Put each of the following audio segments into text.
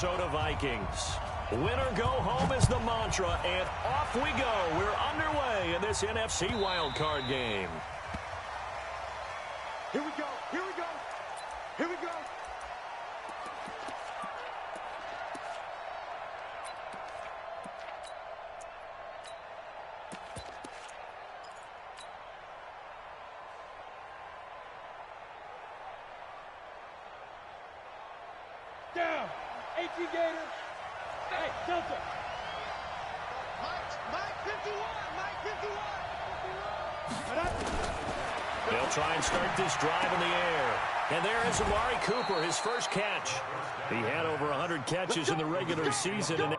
Minnesota Vikings. Winner go home is the mantra, and off we go. We're underway in this NFC wildcard game. Here we go. Here we go. Here we go. Down. 18 Gator. Hey, Delta. Mike 51. Mike 51. They'll try and start this drive in the air. And there is Amari Cooper, his first catch. He had over 100 catches in the regular season. And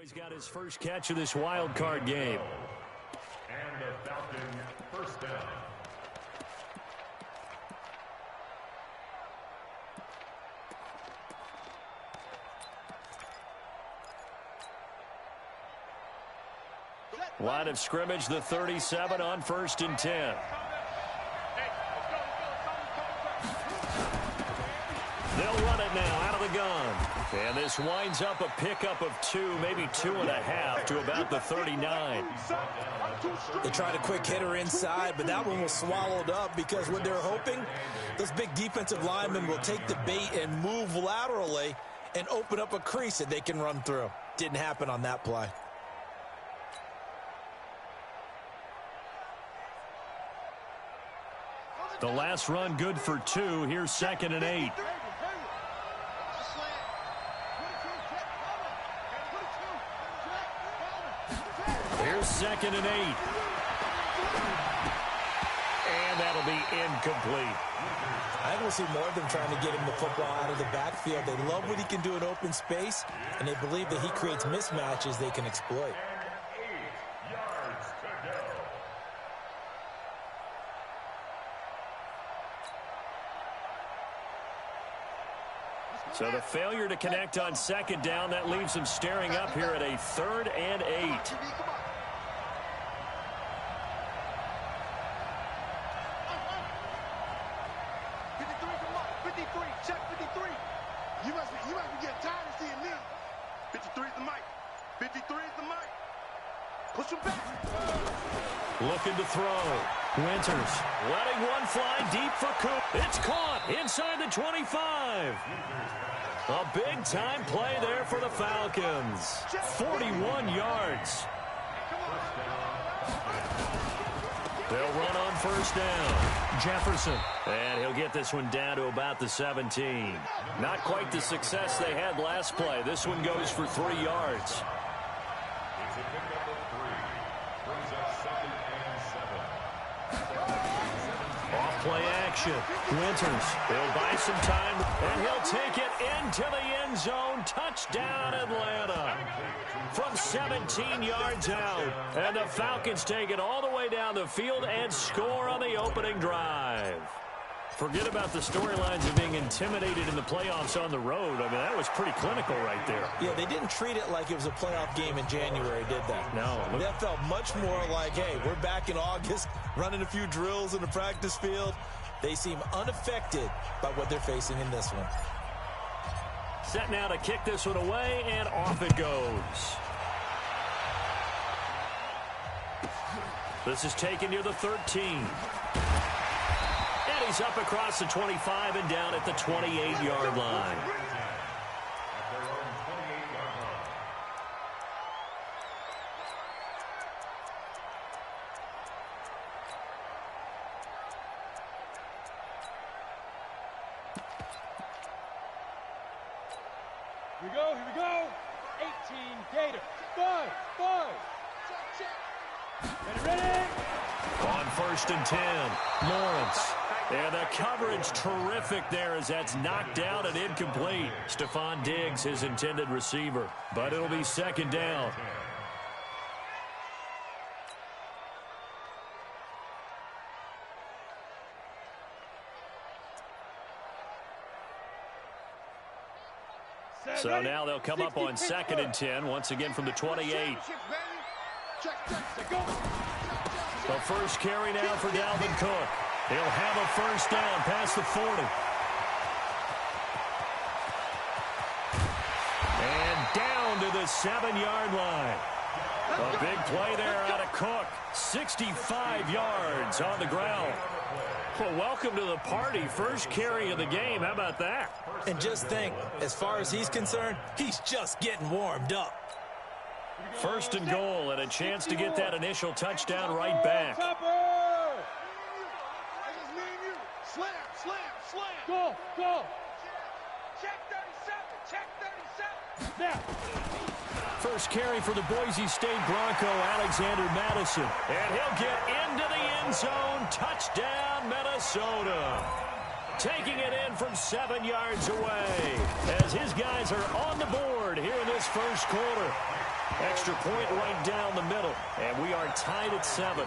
he's got his first catch of this wild card game. And the Falcon first down. Line of scrimmage, the 37 on 1st and 10. They'll run it now out of the gun. And this winds up a pickup of 2, maybe 2.5 to about the 39. They tried a quick hitter inside, but that one was swallowed up because what they're hoping, those big defensive linemen will take the bait and move laterally and open up a crease that they can run through. Didn't happen on that play. The last run good for 2. Here's 2nd and 8. Here's 2nd and 8. And that'll be incomplete. I think we'll see more of them trying to get him the football out of the backfield. They love what he can do in open space, and they believe that he creates mismatches they can exploit. So the failure to connect on 2nd down, that leaves him staring up here at a 3rd and 8. Check 53. You must be getting tired of seeing me. 53 is the mic. 53 is the mic. Push him back. Looking to throw. Winters letting one fly deep for Coop. It's caught inside the 25. A big-time play there for the Falcons. 41 yards. They'll run on 1st down. Jefferson. And he'll get this one down to about the 17. Not quite the success they had last play. This one goes for 3 yards. It's a pickup of 3. Brings up 2nd and 7. Off-play action. Winters. He'll buy some time, and he'll take it into the end zone. Touchdown, Atlanta. From 17 yards out. And the Falcons take it all the way down the field and score on the opening drive. Forget about the storylines of being intimidated in the playoffs on the road. I mean, that was pretty clinical right there. Yeah, they didn't treat it like it was a playoff game in January, did they? No. That felt much more like, hey, we're back in August, running a few drills in the practice field. They seem unaffected by what they're facing in this one. Set now to kick this one away, and off it goes. This is taken near the 13. And he's up across the 25 and down at the 28-yard line. Here we go. 18 Gator. 5. Ready. On 1st and 10, Lawrence. And the coverage terrific there as that's knocked down and incomplete. Stephon Diggs, his intended receiver. But it'll be second down. So now they'll come up on 2nd and 10, once again from the 28. The first carry now for Dalvin Cook. He'll have a first down past the 40. And down to the 7-yard line. A big play there out of Cook. 65 yards on the ground. Well, welcome to the party. First carry of the game. How about that? And just think, as far as he's concerned, he's just getting warmed up. First and goal and a chance to get that initial touchdown right back. Slam, slam, slam. Go. Check 37, check 37. Now. First carry for the Boise State Bronco, Alexander Madison. And he'll get into the end zone. Touchdown, Minnesota. Taking it in from 7 yards away as his guys are on the board here in this first quarter. Extra point right down the middle. And we are tied at 7.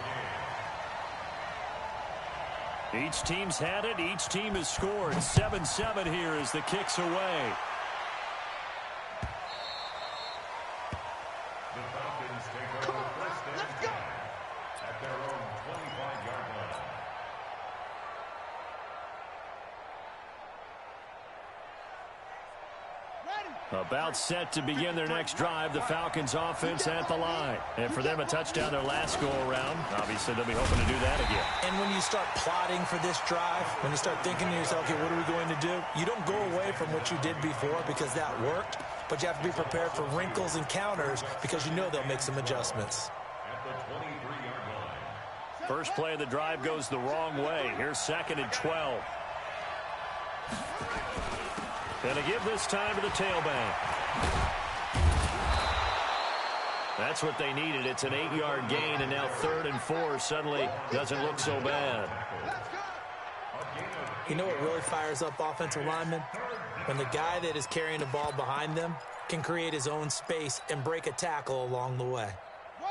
Each team's had it. Each team has scored. 7-7 here as the kick's away. The Falcons take over first and 10 at their own 25-yard line. About set to begin their next drive, the Falcons offense at the line. And for them, a touchdown their last go-around. Obviously, they'll be hoping to do that again. And when you start plotting for this drive, when you start thinking to yourself, okay, what are we going to do? You don't go away from what you did before because that worked, but you have to be prepared for wrinkles and counters because you know they'll make some adjustments. At the 23-yard line. First play of the drive goes the wrong way. Here's 2nd and 12. Going to give this time to the tailback. That's what they needed. It's an 8-yard gain, and now 3rd and 4 suddenly doesn't look so bad. You know what really fires up offensive linemen? When the guy that is carrying the ball behind them can create his own space and break a tackle along the way.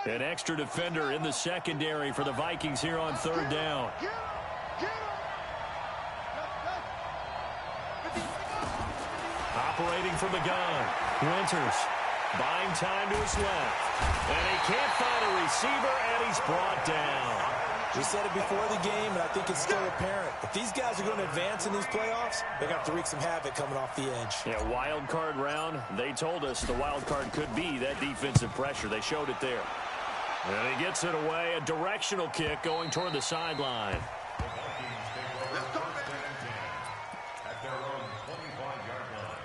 An extra defender in the secondary for the Vikings here on 3rd down. Operating from the gun, Winters buying time to his left. And he can't find a receiver, and he's brought down. We said it before the game, and I think it's still apparent. If these guys are going to advance in these playoffs, they're going to have to wreak some havoc coming off the edge. Yeah, wild card round. They told us the wild card could be that defensive pressure. They showed it there. And he gets it away. A directional kick going toward the sideline. The Vikings take over first and 10 at their own 25-yard line.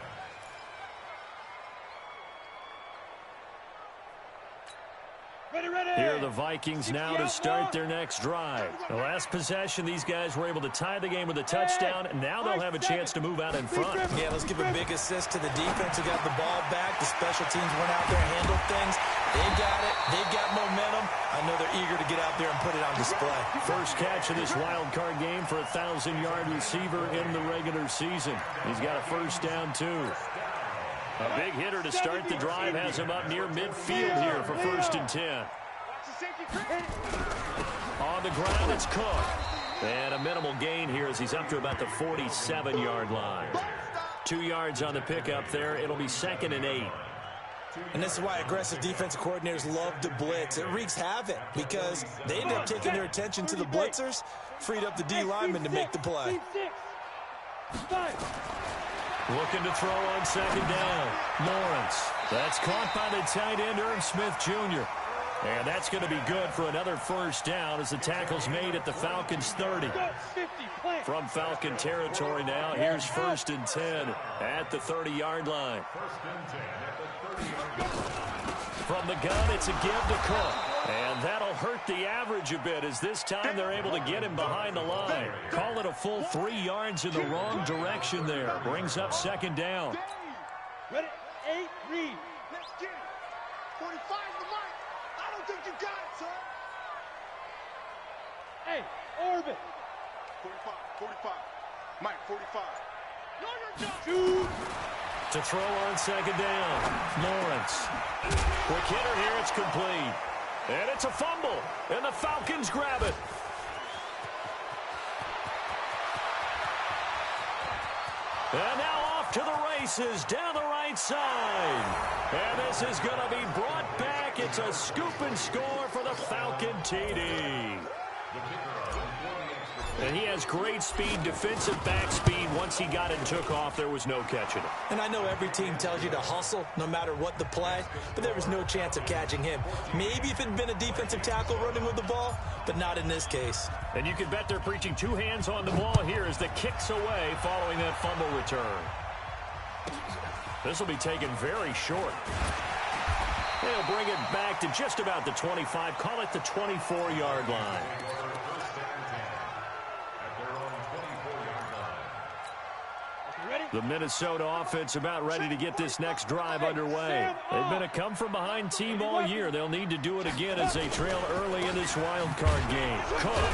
Ready. Here are the Vikings now to start their next drive. The last possession, these guys were able to tie the game with a touchdown, and now they'll have a chance to move out in front. Yeah, let's give a big assist to the defense who got the ball back. The special teams went out there and handled things. They got it. They've got momentum. I know they're eager to get out there and put it on display. First catch of this wild card game for a 1,000-yard receiver in the regular season. He's got a first down, too. A big hitter to start the drive has him up near midfield here for 1st and 10. On the ground, it's Cook. And a minimal gain here as he's up to about the 47-yard line. 2 yards on the pickup there. It'll be 2nd and 8. And this is why aggressive defensive coordinators love to blitz. It wreaks havoc because they end up taking their attention to the blitzers, freed up the D lineman to make the play. Looking to throw on 2nd down. Lawrence. That's caught by the tight end, Irv Smith Jr. And that's going to be good for another first down as the tackle's made at the Falcons' 30. From Falcon territory now, here's 1st and 10 at the 30-yard line. From the gun, it's a give to Cook. And that'll hurt the average a bit as this time they're able to get him behind the line. Call it a full 3 yards in the wrong direction there. Brings up 2nd down. Ready, 8, read. Let's get it. 45 the mic. I don't think you got it, sir. Hey, orbit. 45. Mike, 45. Shoot. To throw on second down. Lawrence. Quick hitter here. It's complete. And it's a fumble. And the Falcons grab it. And now off to the races down the right side. And this is going to be brought back. It's a scoop and score for the Falcon TD. And he has great speed, defensive back speed. Once he got it and took off, there was no catching it. And I know every team tells you to hustle no matter what the play, but there was no chance of catching him. Maybe if it had been a defensive tackle running with the ball, but not in this case. And you can bet they're preaching two hands on the ball here as the kick's away following that fumble return. This will be taken very short. They'll bring it back to just about the 25. Call it the 24-yard line. The Minnesota offense about ready to get this next drive underway. They've been a come-from-behind team all year. They'll need to do it again as they trail early in this wild card game. Cook.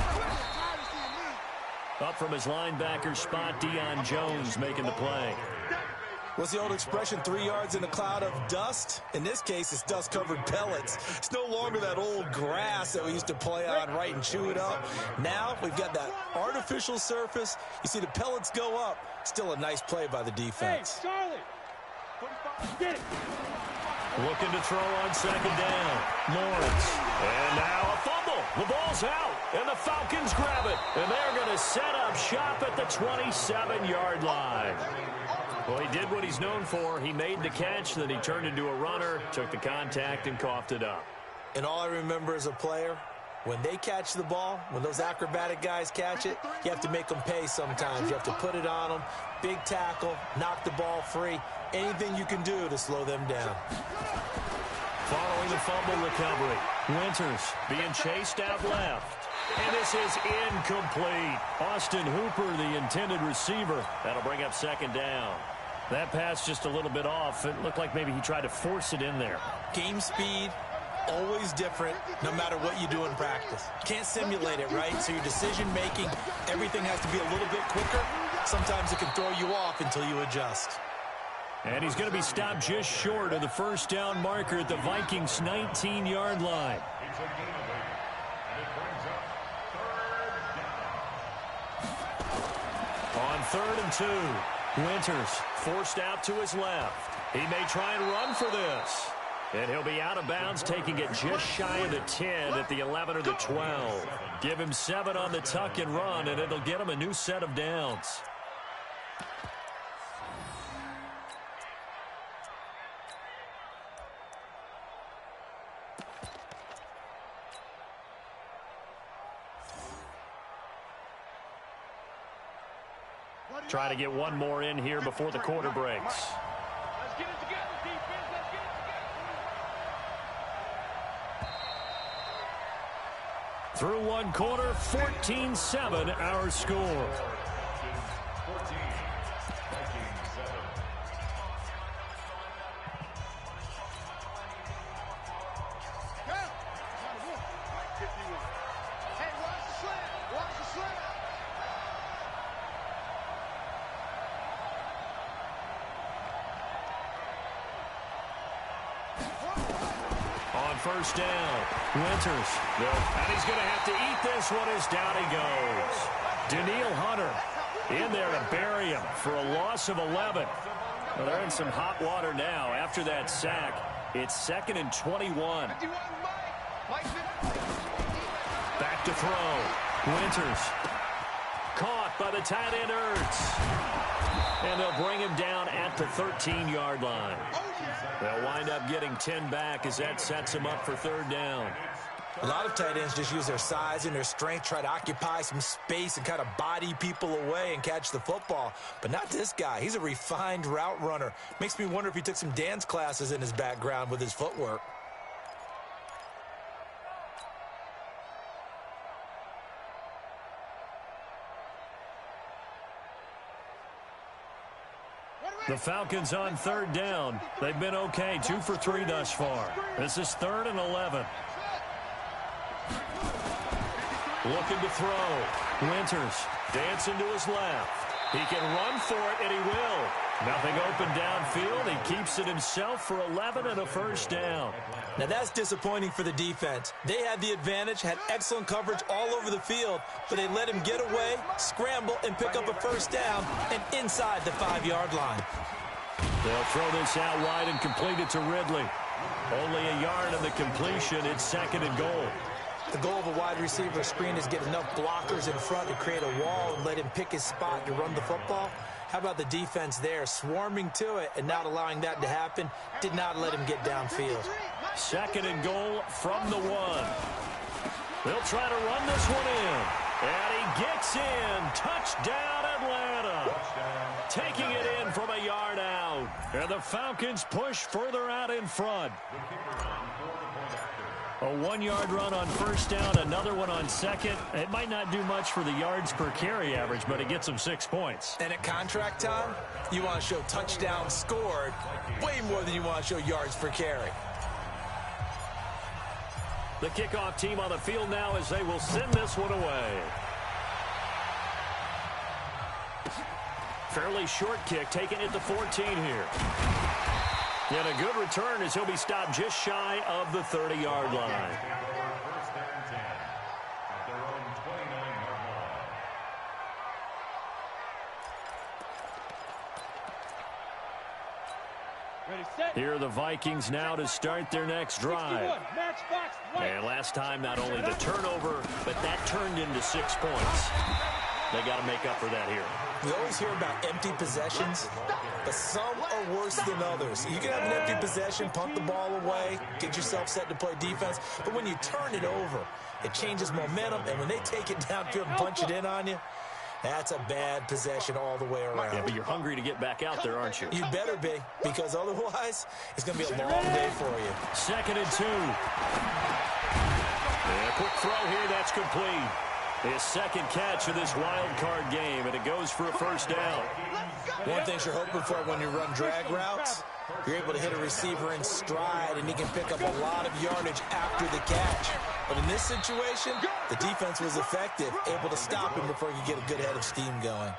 Up from his linebacker spot, Deion Jones making the play. What's the old expression, 3 yards in a cloud of dust? In this case, it's dust-covered pellets. It's no longer that old grass that we used to play on, right, and chew it up. Now we've got that artificial surface. You see the pellets go up. Still a nice play by the defense. Hey, Charlie. Get it. Looking to throw on second down. Lawrence. And now a fumble. The ball's out. And the Falcons grab it. And they're going to set up shop at the 27-yard line. Well, he did what he's known for. He made the catch, then he turned into a runner, took the contact, and coughed it up. And all I remember as a player, when they catch the ball, when those acrobatic guys catch it, you have to make them pay sometimes. You have to put it on them, big tackle, knock the ball free, anything you can do to slow them down. Following the fumble recovery, Winters being chased out left. And this is incomplete. Austin Hooper, the intended receiver. That'll bring up second down. That pass just a little bit off. It looked like maybe he tried to force it in there. Game speed, always different, no matter what you do in practice. Can't simulate it, right? So your decision-making, everything has to be a little bit quicker. Sometimes it can throw you off until you adjust. And he's going to be stopped just short of the first down marker at the Vikings' 19-yard line. On 3rd and 2, Winters forced out to his left. He may try and run for this. And he'll be out of bounds, taking it just shy of the 10 at the 11 or the 12. Give him 7 on the tuck and run, and it'll get him a new set of downs. Try to get one more in here before the quarter breaks. Let's get it together, defense. Let's get it together. Through one quarter, 14-7 our score. First down, Winters. And he's going to have to eat this one as down he goes. Danielle Hunter in there to bury him for a loss of 11. Well, they're in some hot water now after that sack. It's 2nd and 21. Back to throw. Winters. Caught by the tight end Ertz. And they'll bring him down at the 13-yard line. They'll wind up getting 10 back as that sets him up for 3rd down. A lot of tight ends just use their size and their strength, try to occupy some space and kind of body people away and catch the football. But not this guy. He's a refined route runner. Makes me wonder if he took some dance classes in his background with his footwork. The Falcons on 3rd down. They've been okay, 2 for 3 thus far. This is 3rd and 11. Looking to throw. Winters dancing to his left. He can run for it, and he will. Nothing open downfield. He keeps it himself for 11 and a first down. Now that's disappointing for the defense. They had the advantage, had excellent coverage all over the field, but they let him get away, scramble, and pick up a first down and inside the 5-yard line. They'll throw this out wide and complete it to Ridley. Only a yard on the completion. It's 2nd and goal. The goal of a wide receiver screen is get enough blockers in front to create a wall and let him pick his spot to run the football. How about the defense there, swarming to it and not allowing that to happen? Did not let him get downfield. 2nd and goal from the 1. They'll try to run this one in. And he gets in. Touchdown, Atlanta. Taking it in from a yard out. And the Falcons push further out in front. A 1-yard run on first down, another one on second. It might not do much for the yards per carry average, but it gets them 6 points. And at contract time, you want to show touchdowns scored way more than you want to show yards per carry. The kickoff team on the field now as they will send this one away. Fairly short kick, taking it to 14 here. And a good return as he'll be stopped just shy of the 30-yard line. First and 10 at their own 29-yard line. Ready, set. Here are the Vikings now to start their next drive. Matchbox, right. And last time, not only the turnover, but that turned into 6 points. They got to make up for that here. We always hear about empty possessions, but some are worse than others. You can have an empty possession, punt the ball away, get yourself set to play defense, but when you turn it over, it changes momentum, and when they take it downfield and punch it in on you, that's a bad possession all the way around. Yeah, but you're hungry to get back out there, aren't you? You better be, because otherwise, it's going to be a long day for you. 2nd and 2. And a quick throw here, that's complete. His second catch of this wild card game, and it goes for a first down. One thing you're hoping for when you run drag routes, you're able to hit a receiver in stride, and he can pick up a lot of yardage after the catch. But in this situation, the defense was effective, able to stop him before he could get a good head of steam going.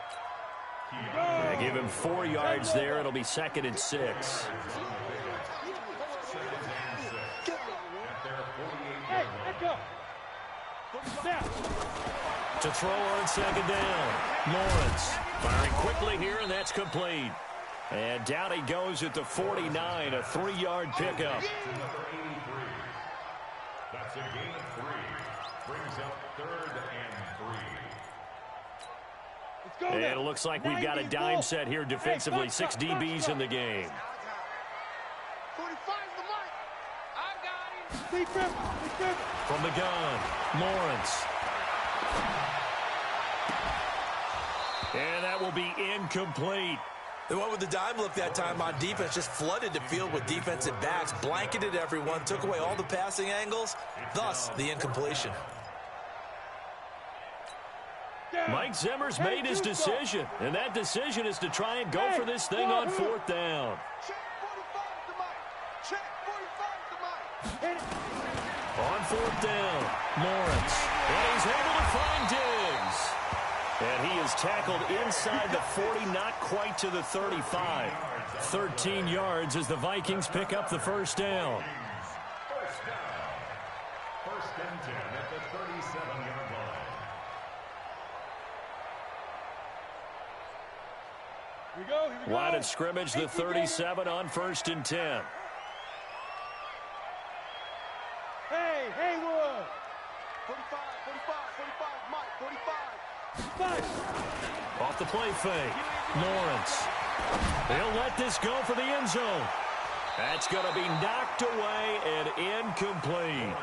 Yeah, give him 4 yards there. It'll be 2nd and 6. Hey, let go. Snap. To throw on 2nd down. Lawrence firing quickly here, and that's complete. And down he goes at the 49, a 3-yard pickup. That's a gain of 3. Brings up 3rd and 3. Let's go And now. it looks like we've got a dime set here defensively. 6 DBs in the game. 45's the mic. I got him. Steve Griffin. From the gun, Lawrence. And that will be incomplete. They went with the dime look that time on defense, just flooded the field with defensive backs, blanketed everyone, took away all the passing angles, thus the incompletion. Mike Zimmer's made his decision, and that decision is to try and go for this thing on 4th down. Check 45's the mic. Check 45's the mic. Hit it. On 4th down, Lawrence. And he's able to find Diggs. And he is tackled inside the 40, not quite to the 35. 13 yards as the Vikings pick up the first down. First down. 1st and 10 at the 37-yard line. Here we go. Here we go. Line of scrimmage, the 37 on 1st and 10. Hey, Haywood. 45, Mike, 45. Off the play fake, Lawrence. They'll let this go for the end zone. That's going to be knocked away and incomplete.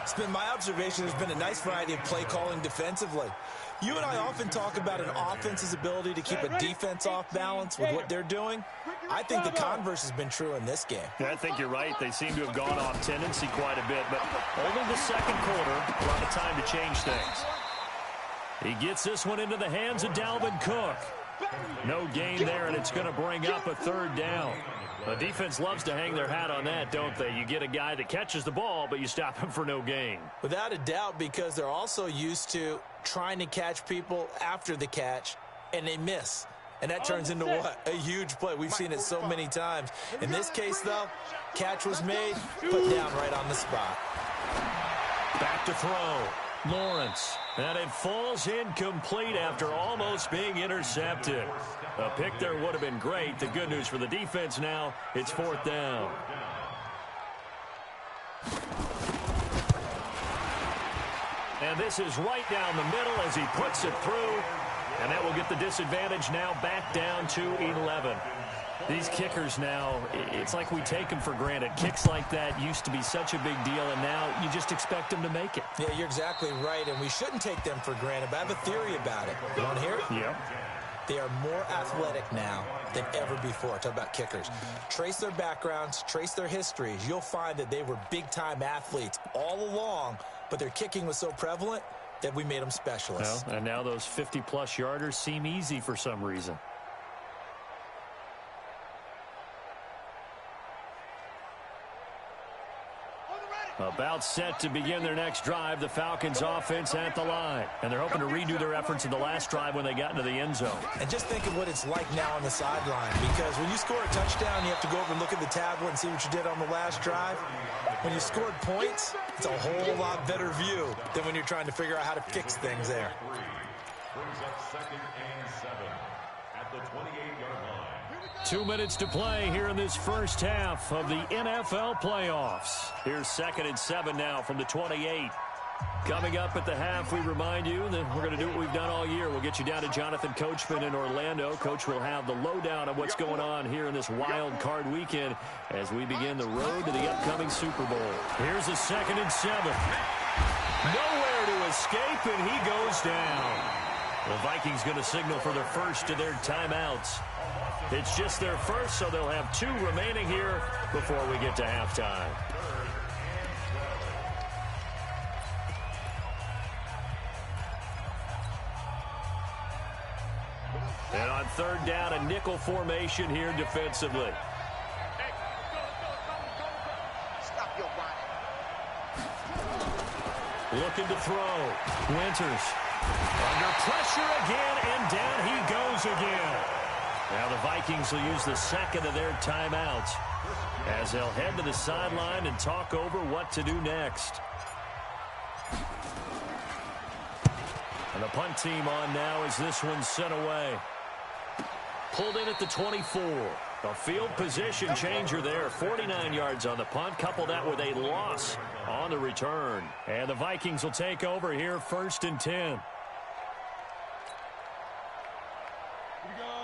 It's been my observation there's been a nice variety of play calling defensively. You and I often talk about an offense's ability to keep a defense off balance with what they're doing. I think the converse has been true in this game. I think you're right. They seem to have gone off tendency quite a bit, but only the second quarter, a lot of time to change things. He gets this one into the hands of Dalvin Cook. No gain there, and it's going to bring up a third down. The defense loves to hang their hat on that, don't they? You get a guy that catches the ball, but you stop him for no gain. Without a doubt, because they're also used to trying to catch people after the catch, and they miss. And that turns into what? A huge play. We've seen it so many times. In this case, though, catch was made, put down right on the spot. Back to throw. Lawrence. And it falls incomplete after almost being intercepted. A pick there would have been great. The good news for the defense now, it's fourth down. And this is right down the middle as he puts it through. And that will get the disadvantage now back down to 11. These kickers now, it's like we take them for granted. Kicks like that used to be such a big deal, and now you just expect them to make it. Yeah, you're exactly right, and we shouldn't take them for granted, but I have a theory about it. You want to hear it? Yep. They are more athletic now than ever before. Talk about kickers. Trace their backgrounds, trace their histories. You'll find that they were big-time athletes all along, but their kicking was so prevalent that we made them specialists. Well, and now those 50-plus yarders seem easy for some reason. About set to begin their next drive, the Falcons offense at the line. And they're hoping to redo their efforts in the last drive when they got into the end zone. And just think of what it's like now on the sideline, because when you score a touchdown, you have to go over and look at the tablet and see what you did on the last drive. When you scored points, it's a whole lot better view than when you're trying to figure out how to fix things there. Brings up 2nd and 7 at the 28-yard line. 2 minutes to play here in this first half of the NFL playoffs. Here's 2nd and 7 now from the 28. Coming up at the half, we remind you that we're going to do what we've done all year. We'll get you down to Jonathan Coachman in Orlando. Coach will have the lowdown of what's going on here in this wild card weekend as we begin the road to the upcoming Super Bowl. Here's a 2nd and 7. Nowhere to escape, and he goes down. The Vikings going to signal for the first of their timeouts. It's just their first, so they'll have 2 remaining here before we get to halftime. And on 3rd down, a nickel formation here defensively. Looking to throw. Winters. Under pressure again, and down he goes again. Now the Vikings will use the 2nd of their timeouts as they'll head to the sideline and talk over what to do next. And the punt team on now as this one's sent away. Pulled in at the 24. A field position changer there. 49 yards on the punt. Couple that with a loss on the return. And the Vikings will take over here 1st and 10.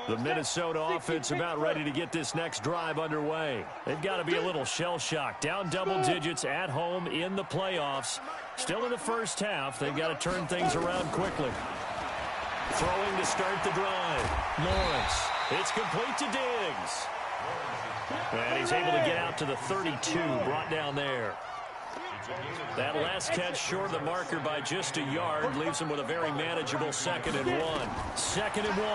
The Minnesota offense about ready to get this next drive underway. They've got to be a little shell-shocked. Down double digits at home in the playoffs. Still in the first half. They've got to turn things around quickly. Throwing to start the drive. Lawrence. It's complete to Diggs. And he's able to get out to the 32. Brought down there. That last catch short of the marker by just a yard leaves him with a very manageable 2nd and 1. 2nd and 1.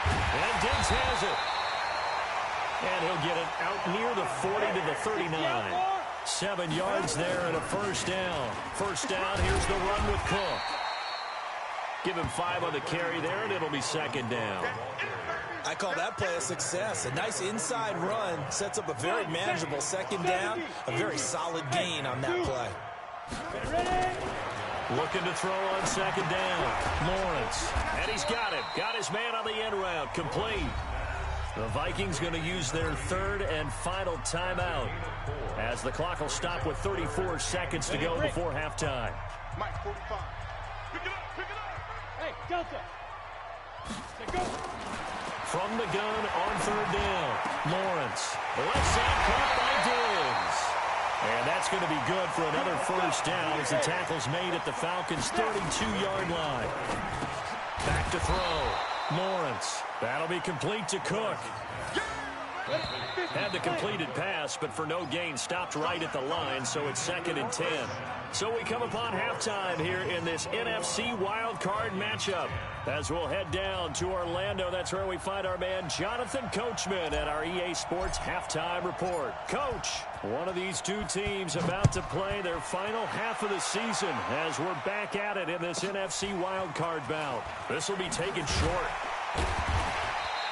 And Diggs has it. And he'll get it out near the 40 to the 39. 7 yards there and a first down. First down, here's the run with Cook. Give him 5 on the carry there, and it'll be 2nd down. I call that play a success. A nice inside run sets up a very manageable 2nd down. A very solid gain on that play. Looking to throw on 2nd down. Lawrence. And he's got it. Got his man on the end route. Complete. The Vikings going to use their 3rd and final timeout as the clock will stop with 34 seconds to go before halftime. Mike, 45. Pick it up. Hey, Delta. Go. From the gun on 3rd down. Lawrence. The left side caught by Diggs. And that's going to be good for another first down as the tackle's made at the Falcons' 32-yard line. Back to throw. Lawrence. That'll be complete to Cook. Had the completed pass, but for no gain, stopped right at the line, so it's 2nd and 10. So we come upon halftime here in this NFC wildcard matchup. As we'll head down to Orlando, that's where we find our man Jonathan Coachman at our EA Sports Halftime Report. Coach, one of these two teams about to play their final half of the season as we're back at it in this NFC wildcard bout. This will be taken short.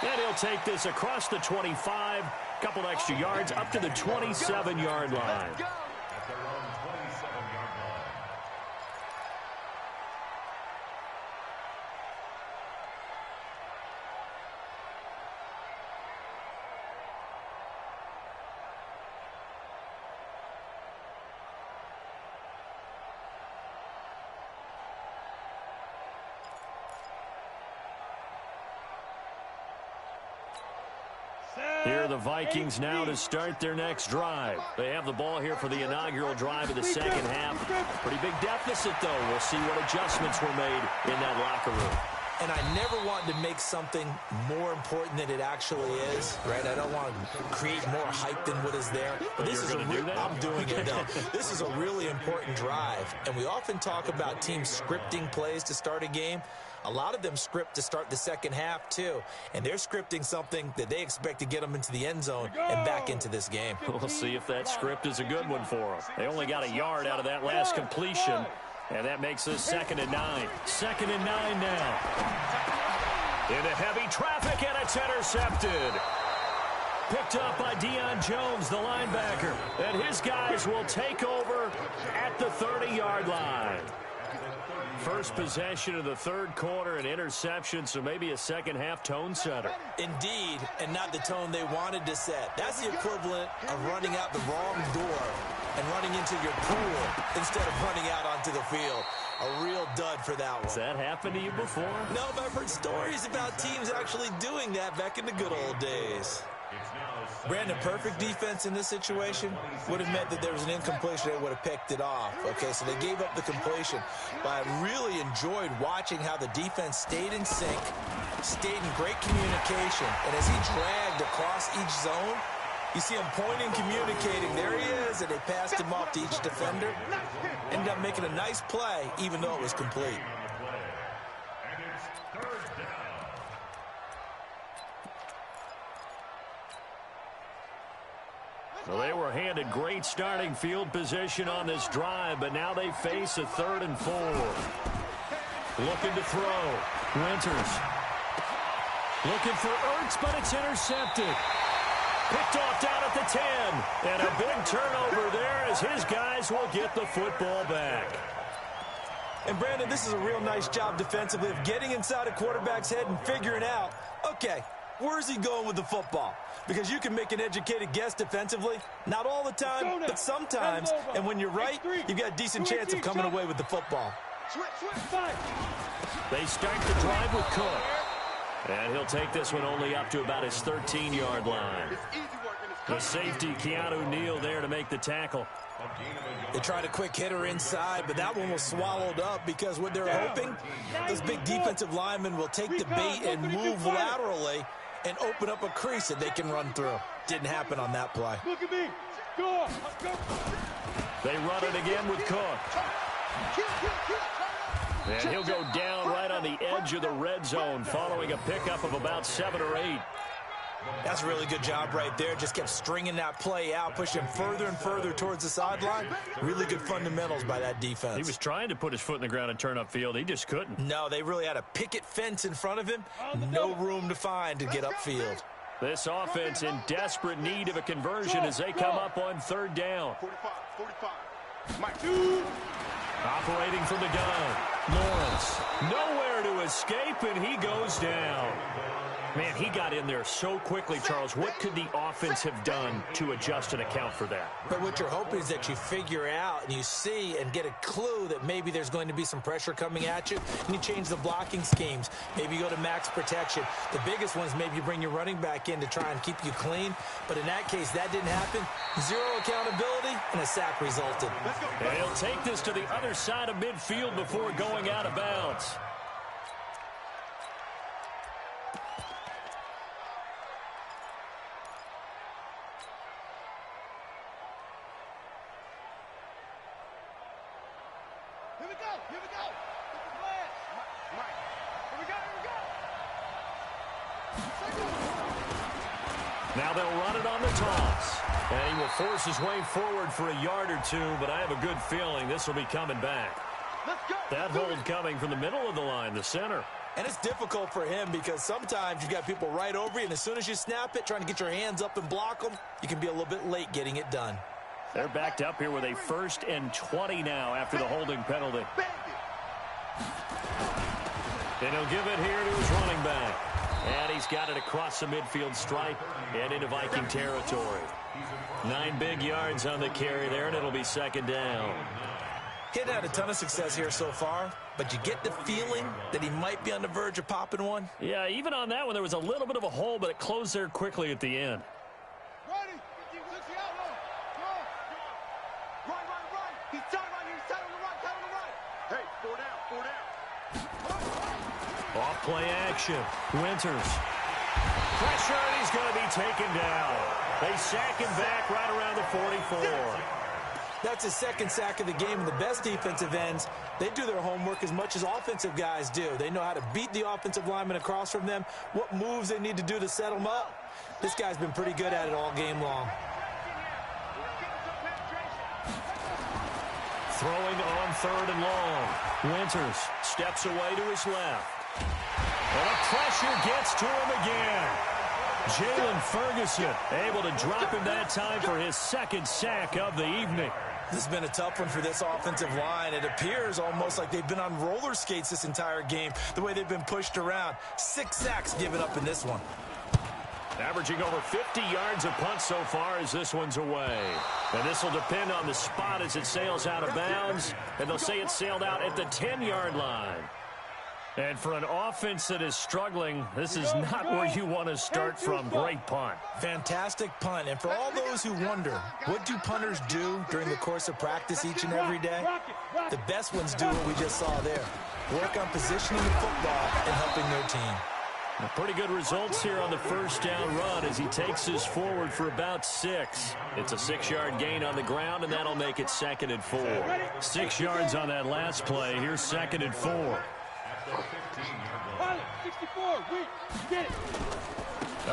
And he'll take this across the 25, couple extra yards up to the 27-yard line. Here are the Vikings now to start their next drive. They have the ball here for the inaugural drive of the second half. Pretty big deficit, though. We'll see what adjustments were made in that locker room. And I never wanted to make something more important than it actually is, right? I don't want to create more hype than what is there. But this is I'm doing it, though. This is a really important drive. And we often talk about teams scripting plays to start a game. A lot of them script to start the second half, too. And they're scripting something that they expect to get them into the end zone and back into this game. We'll see if that script is a good one for them. They only got a yard out of that last completion. And that makes this 2nd and 9. 2nd and 9 now. Into heavy traffic, and it's intercepted. Picked up by Deion Jones, the linebacker. And his guys will take over at the 30-yard line. First possession of the third quarter, an interception, so maybe a second-half tone setter. Indeed, and not the tone they wanted to set. That's the equivalent of running out the wrong door and running into your pool instead of running out onto the field. A real dud for that one. Has that happened to you before? No, but I've heard stories about teams actually doing that back in the good old days. Brandon, perfect defense in this situation would have meant that there was an incompletion. They would have picked it off. Okay, so they gave up the completion. But I really enjoyed watching how the defense stayed in sync, stayed in great communication. And as he dragged across each zone, you see him pointing, communicating. There he is, and they passed him off to each defender. Ended up making a nice play, even though it was complete. Well, they were handed great starting field position on this drive, but now they face a 3rd and 4. Looking to throw. Winters. Looking for Ertz, but it's intercepted. Picked off down at the 10. And a big turnover there as his guys will get the football back. And, Brandon, this is a real nice job defensively of getting inside a quarterback's head and figuring out, okay, where's he going with the football? Because you can make an educated guess defensively. Not all the time, but sometimes. And when you're right, you've got a decent chance of coming away with the football. They start the drive with Cook. And he'll take this one only up to about his 13-yard line. The safety, Keanu Neal, there to make the tackle. They tried a quick hitter inside, but that one was swallowed up because what they're hoping, those big defensive linemen will take the bait and move laterally and open up a crease that they can run through. Didn't happen on that play. Look at me. Go. They run it again with Cook. And he'll go down right on the edge of the red zone following a pickup of about 7 or 8. That's a really good job right there. Just kept stringing that play out, pushing him further and further towards the sideline. Really good fundamentals by that defense. He was trying to put his foot in the ground and turn upfield. He just couldn't. No, they really had a picket fence in front of him. No room to find to get upfield. This offense in desperate need of a conversion as they come up on 3rd down. 45. Mike. Operating from the gun. Lawrence. Nowhere to escape, and he goes down. Man, he got in there so quickly, Charles. What could the offense have done to adjust and account for that? But what you're hoping is that you figure out and you see and get a clue that maybe there's going to be some pressure coming at you, and you change the blocking schemes. Maybe you go to max protection. The biggest one is maybe you bring your running back in to try and keep you clean. But in that case, that didn't happen. Zero accountability, and a sack resulted. And he'll take this to the other side of midfield before going out of bounds. we go. Here we go. This is last. Mike. Here we go. Now they'll run it on the toss. And he will force his way forward for a yard or two, but I have a good feeling this will be coming back. Let's go. That hold coming from the middle of the line, the center. And it's difficult for him because sometimes you've got people right over you, and as soon as you snap it, trying to get your hands up and block them, you can be a little bit late getting it done. They're backed up here with a 1st and 20 now after the holding penalty. And he'll give it here to his running back. And he's got it across the midfield stripe and into Viking territory. 9 big yards on the carry there, and it'll be 2nd down. He hadn't had a ton of success here so far, but you get the feeling that he might be on the verge of popping one. Yeah, even on that one, there was a little bit of a hole, but it closed there quickly at the end. Ready. Right. He's tied right here. He's tied on the right. Hey, 4 down. Off play action. Winters. Pressure, and he's going to be taken down. They sack him back right around the 44. That's his 2nd sack of the game, and the best defensive ends, they do their homework as much as offensive guys do. They know how to beat the offensive lineman across from them, what moves they need to do to set them up. This guy's been pretty good at it all game long. Throwing on 3rd and long. Winters steps away to his left. And the pressure gets to him again. Jalen Ferguson able to drop him that time for his 2nd sack of the evening. This has been a tough one for this offensive line. It appears almost like they've been on roller skates this entire game, the way they've been pushed around. 6 sacks given up in this one. Averaging over 50 yards a punt so far as this one's away. And this will depend on the spot as it sails out of bounds. And they'll say it sailed out at the 10-yard line. And for an offense that is struggling, this is not where you want to start from. Great punt. Fantastic punt. And for all those who wonder, what do punters do during the course of practice each and every day? The best ones do what we just saw there. Work on positioning the football and helping their team. Pretty good results here on the 1st down run as he takes this forward for about 6. It's a 6-yard gain on the ground, and that'll make it 2nd and 4. 6 yards on that last play. Here's 2nd and 4. Pilot, 64, get it.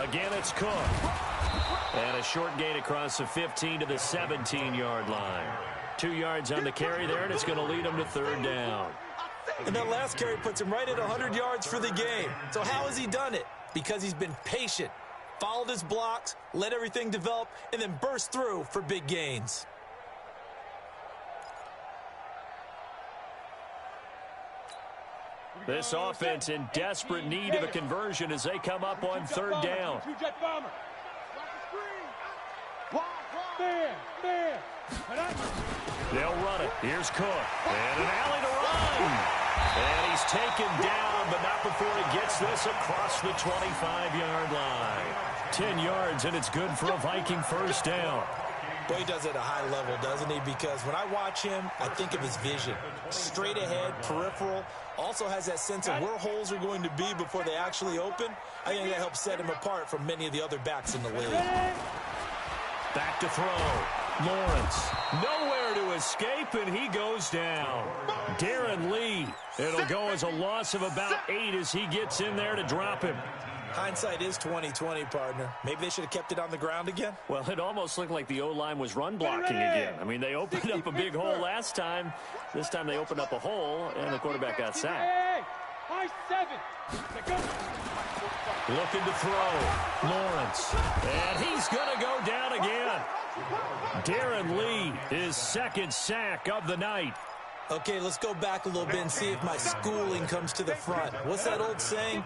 Again, it's Cook. And a short gain across the 15 to the 17-yard line. 2 yards on the carry there, and it's going to lead him to 3rd down. And that last carry puts him right at 100 yards for the game. So how has he done it? Because he's been patient, followed his blocks, let everything develop, and then burst through for big gains. This offense in desperate need of a conversion as they come up on 3rd down. Two-jet bomber. They'll run it. Here's Cook. And an alley to run. And he's taken down, but not before he gets this across the 25-yard line. 10 yards, and it's good for a Viking 1st down. Boy, he does it at a high level, doesn't he? Because when I watch him, I think of his vision. Straight ahead, peripheral. Also has that sense of where holes are going to be before they actually open. I think that helps set him apart from many of the other backs in the league. Back to throw. Lawrence. Nowhere to escape, and he goes down. Darren Lee. It'll go as a loss of about 8 as he gets in there to drop him. Hindsight is 20/20, partner. Maybe they should have kept it on the ground again. Well, it almost looked like the O-line was run blocking again. I mean, they opened up a big hole last time. This time they opened up a hole, and the quarterback got sacked. Hey, high 7. Looking to throw. Lawrence. And he's going to go down again. Darren Lee, his 2nd sack of the night. Okay, let's go back a little bit and see if my schooling comes to the front. What's that old saying?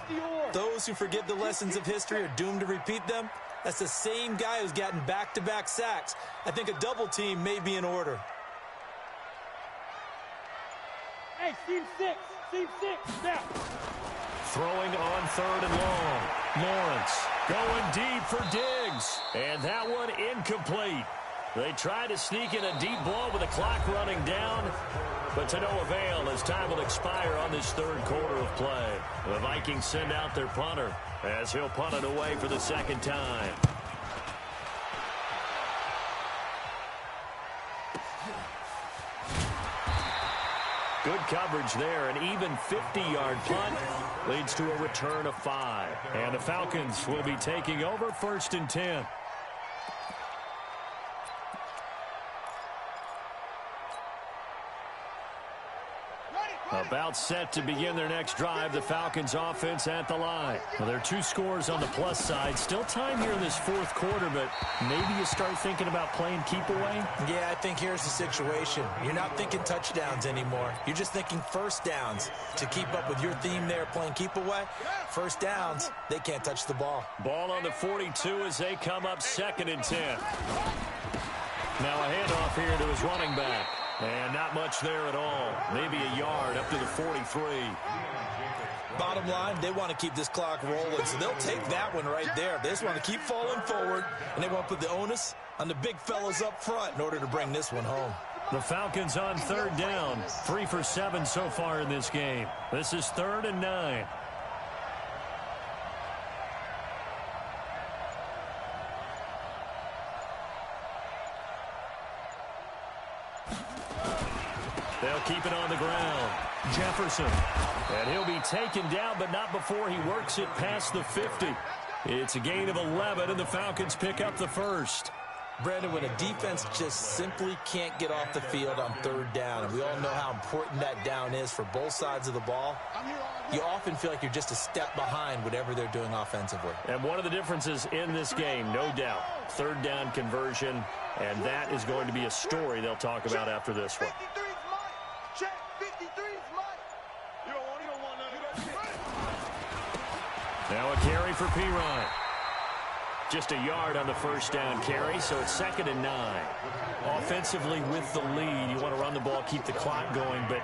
Those who forget the lessons of history are doomed to repeat them. That's the same guy who's gotten back-to-back sacks. I think a double team may be in order. Hey, team 6, now. Throwing on 3rd and long. Lawrence going deep for Diggs. And that one incomplete. They try to sneak in a deep ball with the clock running down, but to no avail as time will expire on this 3rd quarter of play. The Vikings send out their punter as he'll punt it away for the 2nd time. Good coverage there. An even 50-yard punt leads to a return of 5. And the Falcons will be taking over 1st and 10. About set to begin their next drive, the Falcons offense at the line. Well, there are 2 scores on the plus side. Still time here in this 4th quarter, but maybe you start thinking about playing keep away? Yeah, I think here's the situation. You're not thinking touchdowns anymore. You're just thinking first downs. To keep up with your theme there, playing keep away, first downs, they can't touch the ball. Ball on the 42 as they come up 2nd and 10. Now a handoff here to his running back. And not much there at all. Maybe a yard up to the 43. Bottom line, they want to keep this clock rolling, so they'll take that one right there. They just want to keep falling forward, and they want to put the onus on the big fellas up front in order to bring this one home. The Falcons on 3rd down. 3 for 7 so far in this game. This is 3rd and 9. They'll keep it on the ground. Jefferson. And he'll be taken down, but not before he works it past the 50. It's a gain of 11, and the Falcons pick up the 1st. Brandon, when a defense just simply can't get off the field on 3rd down, and we all know how important that down is for both sides of the ball, you often feel like you're just a step behind whatever they're doing offensively. And one of the differences in this game, no doubt, 3rd down conversion, and that is going to be a story they'll talk about after this one. Now a carry for P-Ryan. Just a yard on the 1st down carry, so it's 2nd and 9. Offensively with the lead, you want to run the ball, keep the clock going, but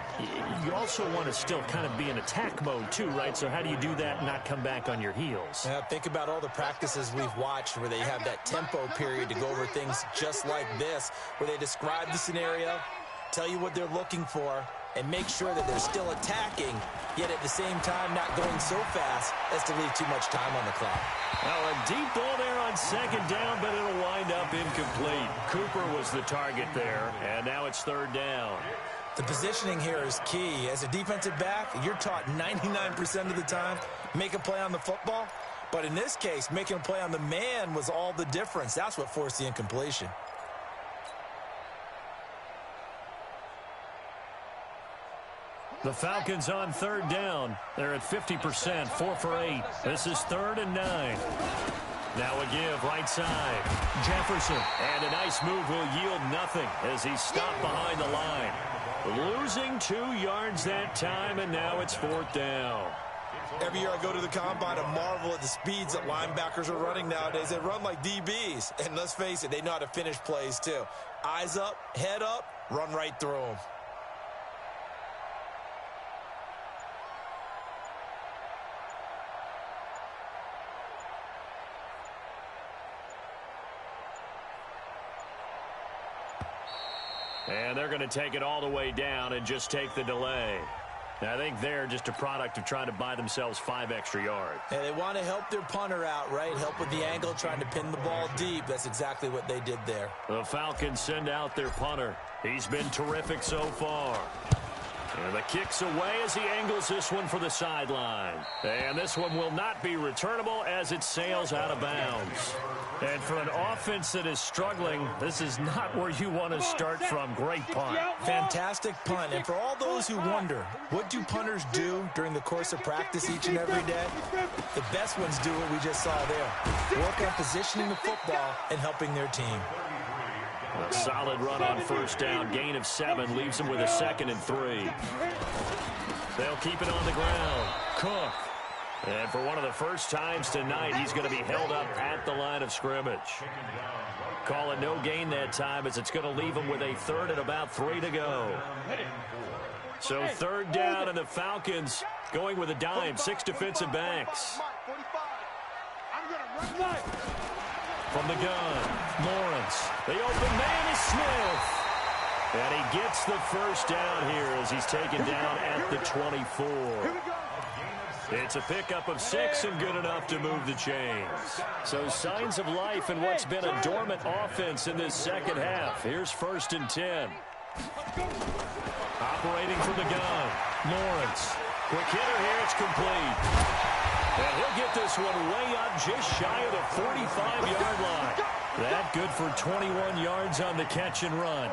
you also want to still kind of be in attack mode too, right? So how do you do that and not come back on your heels? Think about all the practices we've watched where they have that tempo period to go over things just like this, where they describe the scenario, tell you what they're looking for, and make sure that they're still attacking, yet at the same time not going so fast as to leave too much time on the clock. Now a deep ball there on 2nd down, but it'll wind up incomplete. Cooper was the target there, and now it's 3rd down. The positioning here is key. As a defensive back, you're taught 99% of the time, make a play on the football. But in this case, making a play on the man was all the difference. That's what forced the incompletion. The Falcons on 3rd down. They're at 50%, 4 for 8. This is 3rd and 9. Now a give right side. Jefferson. And a nice move will yield nothing as he's stopped behind the line. Losing 2 yards that time, and now it's 4th down. Every year I go to the combine and marvel at the speeds that linebackers are running nowadays. They run like DBs. And let's face it, they know how to finish plays too. Eyes up, head up, run right through them. And they're going to take it all the way down and just take the delay. I think they're just a product of trying to buy themselves 5 extra yards. And they want to help their punter out, right? Help with the angle, trying to pin the ball deep. That's exactly what they did there. The Falcons send out their punter. He's been terrific so far. And the kick's away as he angles this one for the sideline. And this one will not be returnable as it sails out of bounds. And for an offense that is struggling, this is not where you want to start from. Great punt. Fantastic punt. And for all those who wonder, what do punters do during the course of practice each and every day? The best ones do what we just saw there. Work on positioning the football and helping their team. A solid run on 1st down. Gain of 7 leaves them with a 2nd and 3. They'll keep it on the ground. Cook. And for one of the first times tonight, he's going to be held up at the line of scrimmage. Call it no gain that time as it's going to leave him with a 3rd and about 3 to go. So 3rd down, and the Falcons going with a dime. 6 defensive backs. From the gun, Lawrence. The open man is Smith. And he gets the 1st down here as he's taken down at the 24. It's a pickup of 6 and good enough to move the chains. So signs of life in what's been a dormant offense in this second half. Here's 1st and 10. Operating from the gun, Lawrence. Quick hitter here, it's complete. And he'll get this one way up just shy of the 45-yard line. That good for 21 yards on the catch and run.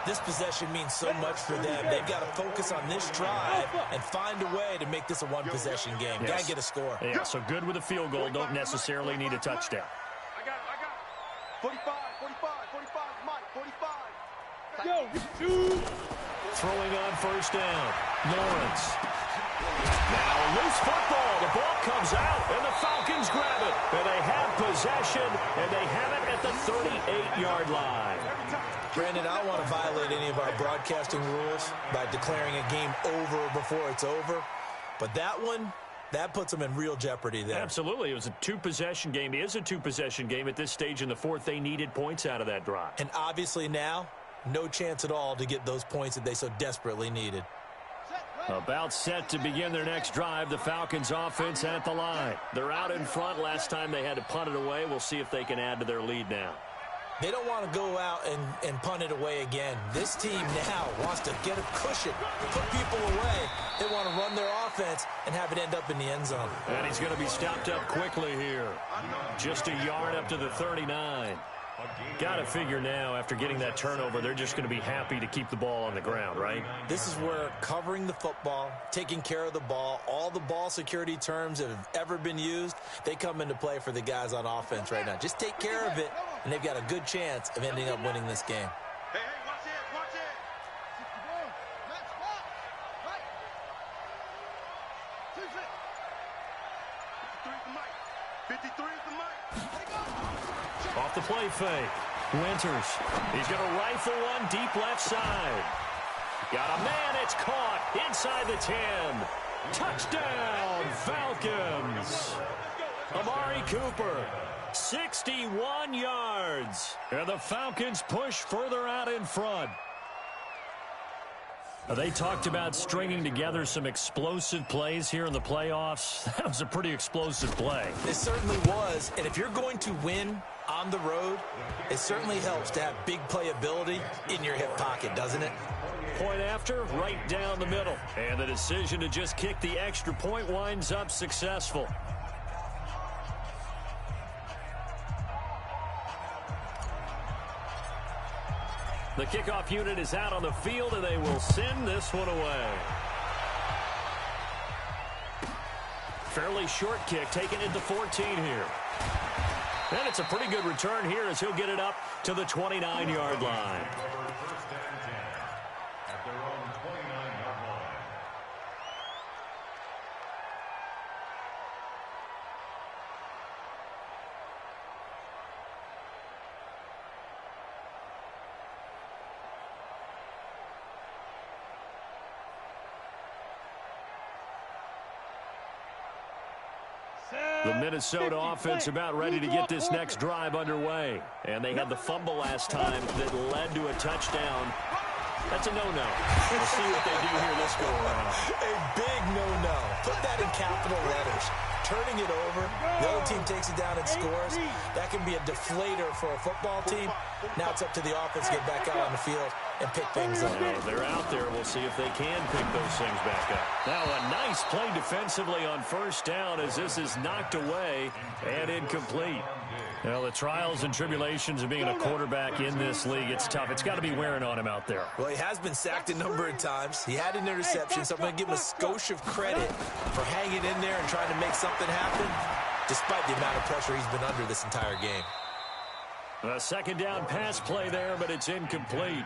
This possession means so much for them. They've got to focus on this drive and find a way to make this a one-possession game. Yes. Got to get a score. Yeah, so good with a field goal. Don't necessarily need a touchdown. I got it. 45, Mike, 45. Yo, shoot. Throwing on first down, Lawrence. Now a loose football. The ball comes out, and the Falcons grab it. And they have possession, and they have it at the 38-yard line. Brandon, I don't want to violate any of our broadcasting rules by declaring a game over before it's over. But that one, that puts them in real jeopardy there. Absolutely. It was a two-possession game. It is a two-possession game at this stage in the fourth. They needed points out of that drive. And obviously now, no chance at all to get those points that they so desperately needed. About set to begin their next drive. The Falcons offense at the line. They're out in front. Last time they had to punt it away. We'll see if they can add to their lead now. They don't want to go out and punt it away again. This team now wants to get a cushion, put people away. They want to run their offense and have it end up in the end zone. And he's going to be stopped up quickly here. Just a yard up to the 39. Got to figure now, after getting that turnover, they're just going to be happy to keep the ball on the ground, right? This is where covering the football, taking care of the ball, all the ball security terms that have ever been used, they come into play for the guys on offense right now. Just take care of it, and they've got a good chance of ending up winning this game. Hey, watch it. 53 is the mic. Off the play fake. Winters. He's going to rifle one deep left side. Got a man. It's caught inside the 10. Touchdown, Falcons. Amari Cooper, 61 yards. And the Falcons push further out in front. They talked about stringing together some explosive plays here in the playoffs. That was a pretty explosive play. It certainly was. And if you're going to win on the road, it certainly helps to have big playability in your hip pocket, doesn't it? Point after, right down the middle. And the decision to just kick the extra point winds up successful. The kickoff unit is out on the field, and they will send this one away. Fairly short kick, taking it to 14 here. And it's a pretty good return here as he'll get it up to the 29-yard line. First and 10 at their own 29-yard line. The Minnesota offense about ready to get this next drive underway. And they had the fumble last time that led to a touchdown. That's a no-no. We'll see what they do here this go around. A big no-no. Put that in capital letters. Turning it over, the other team takes it down and scores. That can be a deflator for a football team. Now it's up to the offense to get back out on the field and pick things up. Well, they're out there. We'll see if they can pick those things back up. Now a nice play defensively on first down as this is knocked away and incomplete. Well, the trials and tribulations of being a quarterback in this league, it's tough. It's got to be wearing on him out there. Well, he has been sacked a number of times. He had an interception, so I'm going to give him a skosh of credit for hanging in there and trying to make something happen, despite the amount of pressure he's been under this entire game. A second down pass play there, but it's incomplete.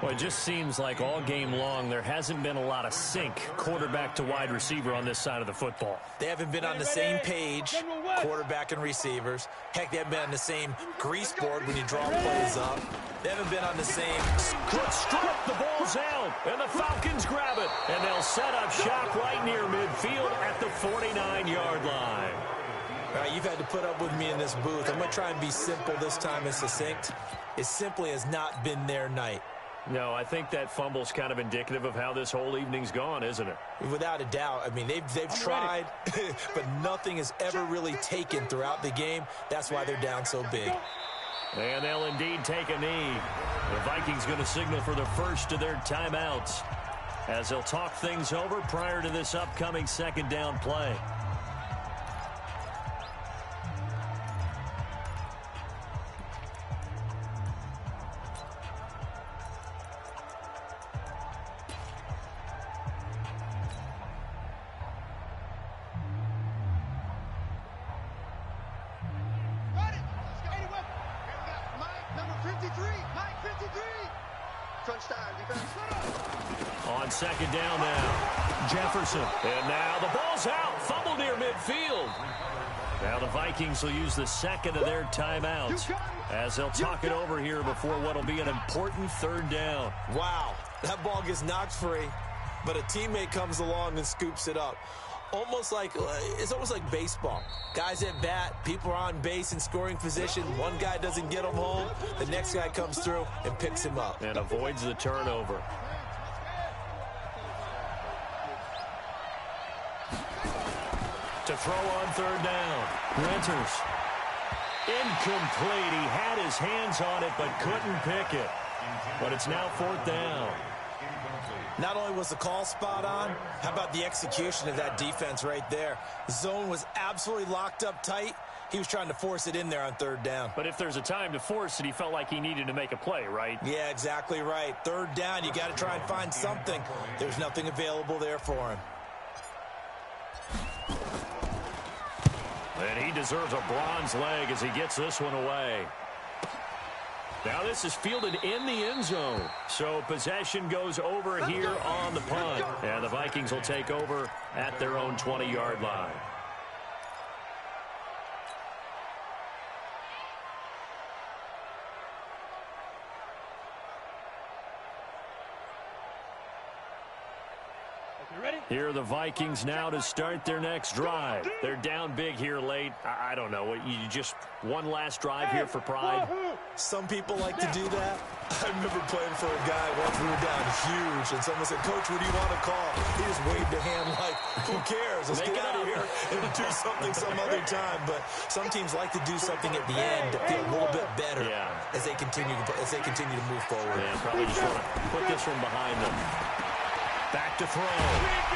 Well, it just seems like all game long there hasn't been a lot of sync quarterback to wide receiver on this side of the football. They haven't been on the same page, quarterback and receivers. Heck, they haven't been on the same grease board when you draw plays up. They haven't been on the same... Good strip, the ball's out, and the Falcons grab it. And they'll set up shop right near midfield at the 49-yard line. All right, you've had to put up with me in this booth. I'm going to try and be simple this time and succinct. It simply has not been their night. No, I think that fumble's kind of indicative of how this whole evening's gone, isn't it? Without a doubt. I mean, they've tried, but nothing has ever really taken throughout the game. That's why they're down so big. And they'll indeed take a knee. The Vikings going to signal for the first of their timeouts as they'll talk things over prior to this upcoming second down play. On second down now, Jefferson. And now the ball's out. Fumble near midfield. Now the Vikings will use the second of their timeouts as they'll talk it over here before what will be an important third down. Wow, that ball gets knocked free, but a teammate comes along and scoops it up. It's almost like baseball. Guys at bat, people are on base in scoring position. One guy doesn't get him home. The next guy comes through and picks him up. And avoids the turnover. To throw on third down. Renters. Incomplete. He had his hands on it but couldn't pick it. But it's now fourth down. Not only was the call spot on, how about the execution of that defense right there? The zone was absolutely locked up tight. He was trying to force it in there on third down. But if there's a time to force it, he felt like he needed to make a play, right? Yeah, exactly right. Third down, you got to try and find something. There's nothing available there for him. And he deserves a bronze leg as he gets this one away. Now this is fielded in the end zone. So possession goes over here on the punt. And the Vikings will take over at their own 20-yard line. Here are the Vikings now to start their next drive. They're down big here late. I don't know. You just one last drive here for pride? Some people like to do that. I remember playing for a guy once we were down huge, and someone said, "Coach, what do you want to call?" He just waved a hand like, "Who cares? Let's get out of here and do something some other time." But some teams like to do something at the end to feel a little bit better as they continue to move forward. Yeah, probably just want to put this one behind them. Back to throw.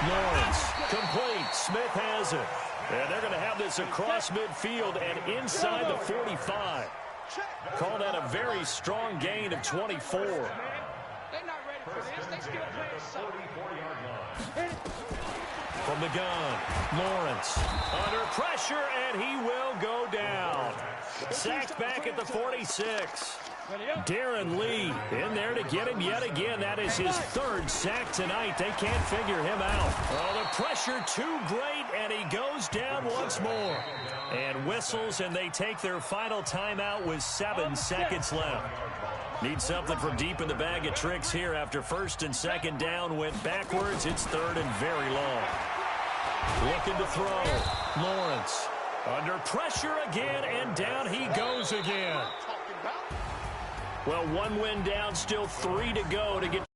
Lawrence. Complete. Smith has it. And they're going to have this across midfield and inside the 45. Call that a very strong gain of 24. They're not ready for this. They still playing something. From the gun, Lawrence. Under pressure, and he will go down. Sacked back at the 46. Darren Lee in there to get him yet again. That is his third sack tonight. They can't figure him out. Oh, the pressure too great, and he goes down once more. And whistles, and they take their final timeout with 7 seconds left. Need something from deep in the bag of tricks here after first and second down went backwards. It's third and very long. Looking to throw. Lawrence under pressure again, and down he goes again. Well, one win down, still 3 to go to get